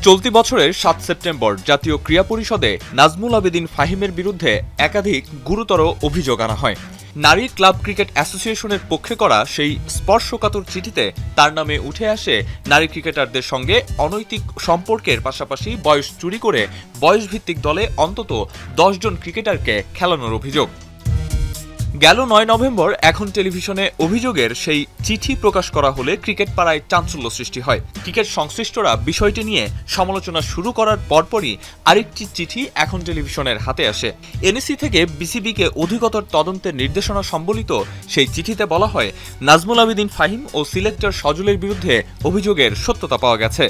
চলতি বছরের ৭ সেপ্টেম্বর জাতীয় ক্রীড়া পরিষদে নাজমুল আবেদীন ফাহিমের বিরুদ্ধে একাধিক গুরুতর অভিযোগ আনা হয়। নারী ক্লাব ক্রিকেট অ্যাসোসিয়েশনের পক্ষে করা সেই স্পর্শকাতর চিঠিতে তার নামে উঠে আসে নারী ক্রিকেটারদের সঙ্গে অনৈতিক সম্পর্কের পাশাপাশি বয়স চুরি করে বয়সভিত্তিক দলে অন্তত ১০ জন ক্রিকেটারকে খেলানোর অভিযোগ। গেল ৯ নভেম্বর এখন টেলিভিশনে অভিযোগের সেই চিঠি প্রকাশ করা হলে ক্রিকেট পাড়ায় চাঞ্চল্য সৃষ্টি হয়। ক্রিকেট সংশ্লিষ্টরা বিষয়টি নিয়ে সমালোচনা শুরু করার পরপরই আরেকটি চিঠি এখন টেলিভিশনের হাতে আসে। এনএসি থেকে বিসিবিকে অধিকতর তদন্তের নির্দেশনা সম্বলিত সেই চিঠিতে বলা হয়, নাজমুল আবেদীন ফাহিম ও সিলেক্টর সজলের বিরুদ্ধে অভিযোগের সত্যতা পাওয়া গেছে।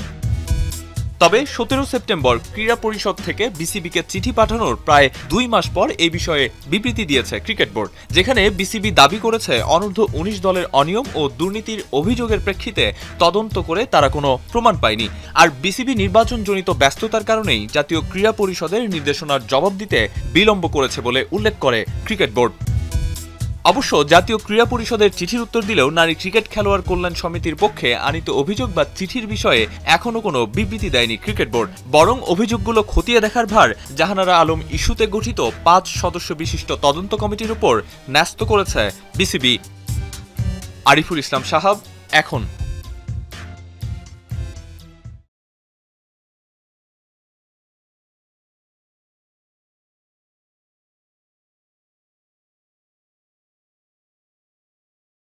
তবে ১৭ সেপ্টেম্বর ক্রীড়া পরিষদ থেকে বিসিবিকে চিঠি পাঠানোর প্রায় ২ মাস পর এই বিষয়ে বিবৃতি দিয়েছে ক্রিকেট বোর্ড, যেখানে বিসিবি দাবি করেছে অনূর্ধ্ব ১৯ দলের অনিয়ম ও দুর্নীতির অভিযোগের প্রেক্ষিতে তদন্ত করে তারা কোনো প্রমাণ পায়নি। আর বিসিবি নির্বাচনজনিত ব্যস্ততার কারণেই জাতীয় ক্রীড়া পরিষদের নির্দেশনার জবাব দিতে বিলম্ব করেছে বলে উল্লেখ করে ক্রিকেট বোর্ড। অবশ্য জাতীয় ক্রীড়া পরিষদের চিঠির উত্তর দিলেও নারী ক্রিকেট খেলোয়াড় কল্যাণ সমিতির পক্ষে আনিত অভিযোগ বা চিঠির বিষয়ে এখনও কোনো বিবৃতি দেয়নি ক্রিকেট বোর্ড। বরং অভিযোগগুলো খতিয়ে দেখার ভার জাহানারা আলম ইস্যুতে গঠিত ৫ সদস্য বিশিষ্ট তদন্ত কমিটির উপর ন্যস্ত করেছে বিসিবি। আরিফুল ইসলাম সাহাব, এখন।